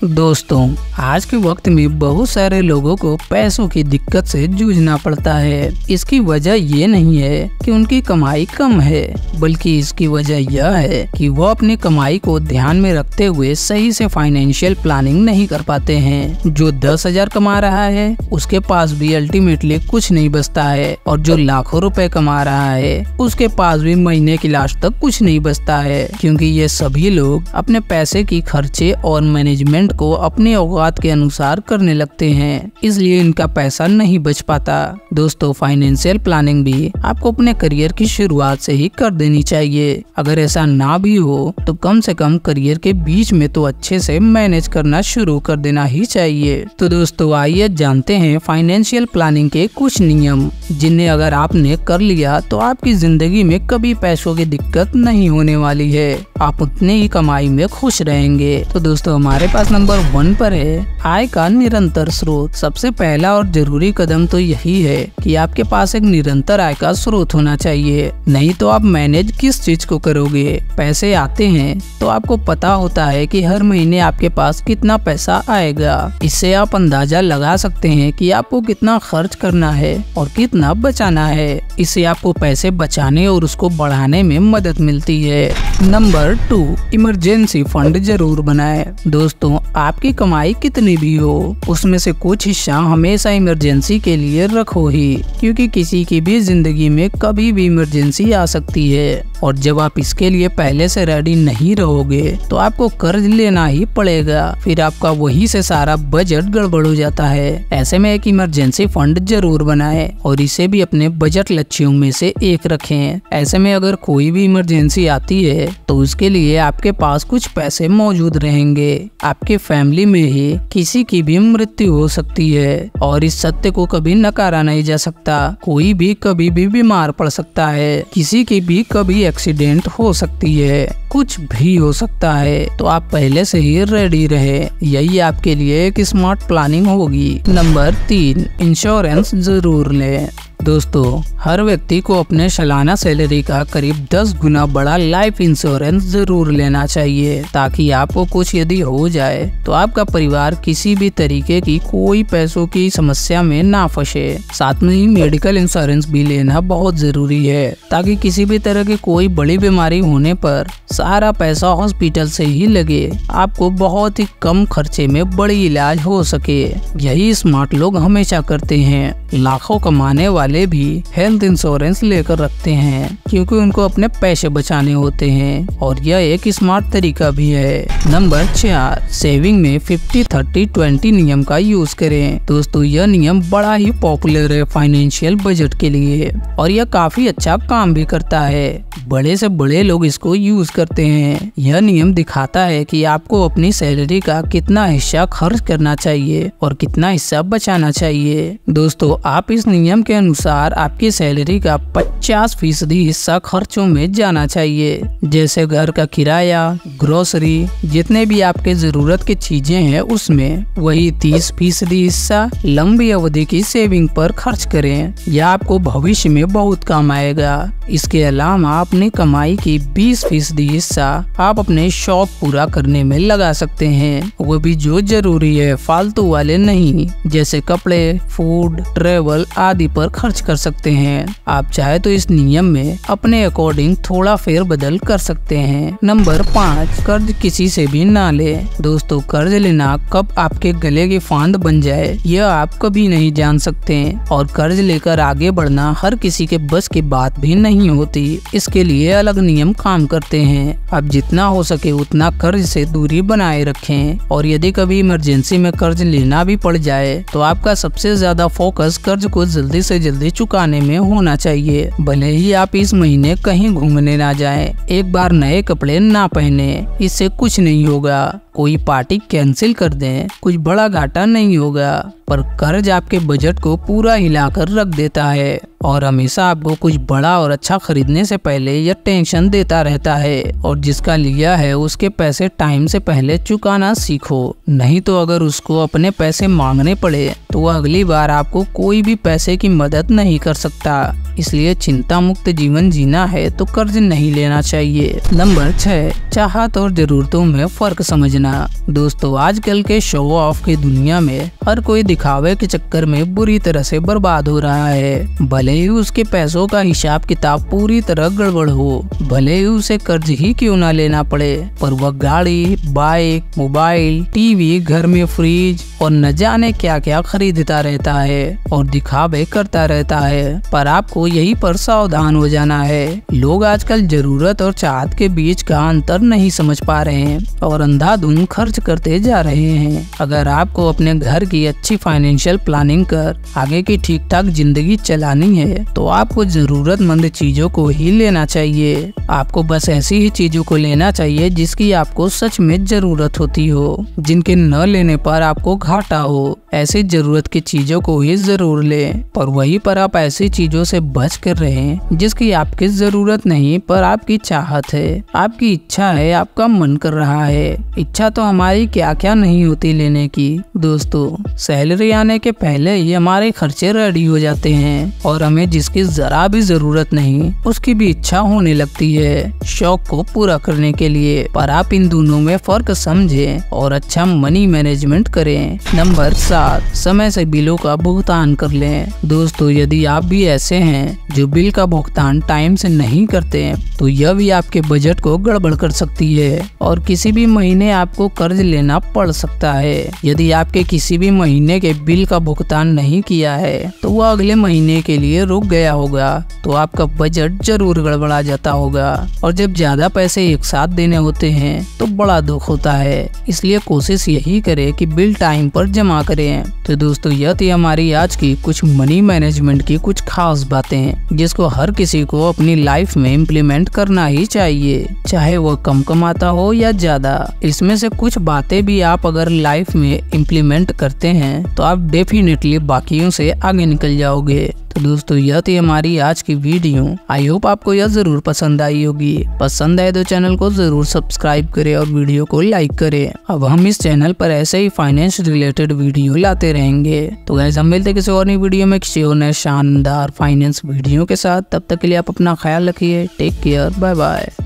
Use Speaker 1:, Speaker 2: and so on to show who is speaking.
Speaker 1: दोस्तों, आज के वक्त में बहुत सारे लोगों को पैसों की दिक्कत से जूझना पड़ता है। इसकी वजह ये नहीं है कि उनकी कमाई कम है, बल्कि इसकी वजह यह है कि वो अपनी कमाई को ध्यान में रखते हुए सही से फाइनेंशियल प्लानिंग नहीं कर पाते हैं। जो 10,000 कमा रहा है उसके पास भी अल्टीमेटली कुछ नहीं बचता है, और जो लाखों रुपए कमा रहा है उसके पास भी महीने की लास्ट तक कुछ नहीं बचता है, क्योंकि ये सभी लोग अपने पैसे की खर्चे और मैनेजमेंट को अपने औकात के अनुसार करने लगते हैं, इसलिए इनका पैसा नहीं बच पाता। दोस्तों, फाइनेंशियल प्लानिंग भी आपको अपने करियर की शुरुआत से ही कर देनी चाहिए। अगर ऐसा ना भी हो तो कम से कम करियर के बीच में तो अच्छे से मैनेज करना शुरू कर देना ही चाहिए। तो दोस्तों, आइए जानते हैं फाइनेंशियल प्लानिंग के कुछ नियम, जिन्हें अगर आपने कर लिया तो आपकी जिंदगी में कभी पैसों की दिक्कत नहीं होने वाली है। आप उतने ही कमाई में खुश रहेंगे। तो दोस्तों, हमारे पास नंबर 1 पर है आय का निरंतर स्रोत। सबसे पहला और जरूरी कदम तो यही है कि आपके पास एक निरंतर आय का स्रोत होना चाहिए, नहीं तो आप मैनेज किस चीज को करोगे। पैसे आते हैं तो आपको पता होता है कि हर महीने आपके पास कितना पैसा आएगा। इससे आप अंदाजा लगा सकते हैं कि आपको कितना खर्च करना है और कितना बचाना है। इससे आपको पैसे बचाने और उसको बढ़ाने में मदद मिलती है। नंबर 2, इमरजेंसी फंड जरूर बनाएं। दोस्तों, आपकी कमाई कितनी भी हो, उसमें से कुछ हिस्सा हमेशा इमरजेंसी के लिए रखो ही, क्योंकि किसी की भी जिंदगी में कभी भी इमरजेंसी आ सकती है, और जब आप इसके लिए पहले से रेडी नहीं रहोगे तो आपको कर्ज लेना ही पड़ेगा। फिर आपका वही से सारा बजट गड़बड़ हो जाता है। ऐसे में एक इमरजेंसी फंड जरूर बनाएं और इसे भी अपने बजट लक्ष्यों में से एक रखें। ऐसे में अगर कोई भी इमरजेंसी आती है तो उसके लिए आपके पास कुछ पैसे मौजूद रहेंगे। आपके फैमिली में ही किसी की भी मृत्यु हो सकती है, और इस सत्य को कभी नकारा नहीं जा सकता। कोई भी कभी भी बीमार पड़ सकता है, किसी की भी कभी एक्सीडेंट हो सकती है, कुछ भी हो सकता है। तो आप पहले से ही रेडी रहे, यही आपके लिए एक स्मार्ट प्लानिंग होगी। नंबर 3, इंश्योरेंस जरूर लें। दोस्तों, हर व्यक्ति को अपने सालाना सैलरी का करीब 10 गुना बड़ा लाइफ इंश्योरेंस जरूर लेना चाहिए, ताकि आपको कुछ यदि हो जाए तो आपका परिवार किसी भी तरीके की कोई पैसों की समस्या में ना फंसे। साथ में ही मेडिकल इंश्योरेंस भी लेना बहुत जरूरी है, ताकि किसी भी तरह की कोई बड़ी बीमारी होने पर सारा पैसा हॉस्पिटल से ही लगे, आपको बहुत ही कम खर्चे में बड़ी इलाज हो सके। यही स्मार्ट लोग हमेशा करते हैं। लाखों कमाने वाले भी हेल्थ इंश्योरेंस लेकर रखते हैं, क्योंकि उनको अपने पैसे बचाने होते हैं, और यह एक स्मार्ट तरीका भी है। नंबर 4, सेविंग में 50-30-20 नियम का यूज करें। दोस्तों, यह नियम बड़ा ही पॉपुलर है फाइनेंशियल बजट के लिए, और यह काफी अच्छा काम भी करता है। बड़े से बड़े लोग इसको यूज करते हैं। यह नियम दिखाता है कि आपको अपनी सैलरी का कितना हिस्सा खर्च करना चाहिए और कितना हिस्सा बचाना चाहिए। दोस्तों, आप इस नियम के अनुसार आपकी सैलरी का 50% हिस्सा खर्चों में जाना चाहिए, जैसे घर का किराया, ग्रोसरी, जितने भी आपके जरूरत की चीजें हैं उसमें। वही 30% हिस्सा लंबी अवधि की सेविंग पर खर्च करें, यह आपको भविष्य में बहुत काम आएगा। इसके अलावा अपनी कमाई की 20% हिस्सा आप अपने शौक पूरा करने में लगा सकते हैं, वो भी जो जरूरी है, फालतू वाले नहीं, जैसे कपड़े, फूड, ट्रेवल आदि पर खर्च कर सकते हैं। आप चाहे तो इस नियम में अपने अकॉर्डिंग थोड़ा फेरबदल कर सकते हैं। नंबर 5, कर्ज किसी से भी ना ले। दोस्तों, कर्ज लेना कब आपके गले की फांद बन जाए यह आप कभी नहीं जान सकते, और कर्ज लेकर आगे बढ़ना हर किसी के बस की बात भी नहीं होती। इसके लिए अलग नियम काम करते हैं। आप जितना हो सके उतना कर्ज से दूरी बनाए रखें, और यदि कभी इमरजेंसी में कर्ज लेना भी पड़ जाए तो आपका सबसे ज्यादा फोकस कर्ज को जल्दी से जल्दी चुकाने में होना चाहिए। भले ही आप इस महीने कहीं घूमने ना जाएं, एक बार नए कपड़े ना पहने, इससे कुछ नहीं होगा। कोई पार्टी कैंसिल कर दें, कुछ बड़ा घाटा नहीं होगा, पर कर्ज आपके बजट को पूरा हिलाकर रख देता है। और हमेशा आपको कुछ बड़ा और अच्छा खरीदने से पहले यह टेंशन देता रहता है, और जिसका लिया है उसके पैसे टाइम से पहले चुकाना सीखो, नहीं तो अगर उसको अपने पैसे मांगने पड़े तो वह अगली बार आपको कोई भी पैसे की मदद नहीं कर सकता। इसलिए चिंता मुक्त जीवन जीना है तो कर्ज नहीं लेना चाहिए। नंबर 6, चाहत और जरूरतों में फर्क समझना। दोस्तों, आजकल के शो ऑफ की दुनिया में हर कोई दिखावे के चक्कर में बुरी तरह से बर्बाद हो रहा है। भले ही उसके पैसों का हिसाब किताब पूरी तरह गड़बड़ हो, भले ही उसे कर्ज ही क्यों ना लेना पड़े, पर वह गाड़ी, बाइक, मोबाइल, टीवी, घर में फ्रिज और न जाने क्या क्या खरीदता रहता है और दिखावे करता रहता है। पर आपको यही पर सावधान हो जाना है। लोग आजकल जरूरत और चाहत के बीच का अंतर नहीं समझ पा रहे हैं और अंधाधुंध खर्च करते जा रहे हैं। अगर आपको अपने घर की अच्छी फाइनेंशियल प्लानिंग कर आगे की ठीक ठाक जिंदगी चलानी है तो आपको जरूरतमंद चीजों को ही लेना चाहिए। आपको बस ऐसी ही चीजों को लेना चाहिए जिसकी आपको सच में जरूरत होती हो, जिनके न लेने पर आपको घाटा हो। ऐसी जरूरत की चीजों को ही जरूर लें, पर वहीं पर आप ऐसी चीजों से बच कर रहें जिसकी आपकी जरूरत नहीं पर आपकी चाहत है, आपकी इच्छा है, आपका मन कर रहा है। इच्छा तो हमारी क्या क्या नहीं होती लेने की। दोस्तों, सैलरी आने के पहले ही हमारे खर्चे रेडी हो जाते हैं और हमें जिसकी जरा भी जरूरत नहीं उसकी भी इच्छा होने लगती है शौक को पूरा करने के लिए। पर आप इन दोनों में फर्क समझें और अच्छा मनी मैनेजमेंट करें। नंबर 7, समय से बिलों का भुगतान कर लें। दोस्तों, यदि आप भी ऐसे हैं जो बिल का भुगतान टाइम से नहीं करते तो यह भी आपके बजट को गड़बड़ कर सकती है और किसी भी महीने आपको कर्ज लेना पड़ सकता है। यदि आपके किसी भी महीने के बिल का भुगतान नहीं किया है तो वह अगले महीने के लिए रुक गया होगा, तो आपका बजट जरूर गड़बड़ा जाता होगा और जब ज्यादा पैसे एक साथ देने होते हैं तो बड़ा दुख होता है। इसलिए कोशिश यही करें कि बिल टाइम पर जमा करें। तो दोस्तों, यह थी हमारी आज की कुछ मनी मैनेजमेंट की कुछ खास बातें जिसको हर किसी को अपनी लाइफ में इम्प्लीमेंट करना ही चाहिए, चाहे वो कम कमाता हो या ज्यादा। इसमें से कुछ बातें भी आप अगर लाइफ में इम्प्लीमेंट करते हैं तो आप डेफिनेटली बाकियों से आगे निकल जाओगे। तो दोस्तों, यह थी हमारी आज की वीडियो। आई होप आपको यह जरूर पसंद आई होगी। पसंद आए तो चैनल को जरूर सब्सक्राइब करें और वीडियो को लाइक करें। अब हम इस चैनल पर ऐसे ही फाइनेंस रिलेटेड वीडियो लाते रहेंगे। तो गाइस, हम मिलते किसी और नई वीडियो में किसी और नए शानदार फाइनेंस वीडियो के साथ। तब तक के लिए आप अपना ख्याल रखिए। Take care, bye bye.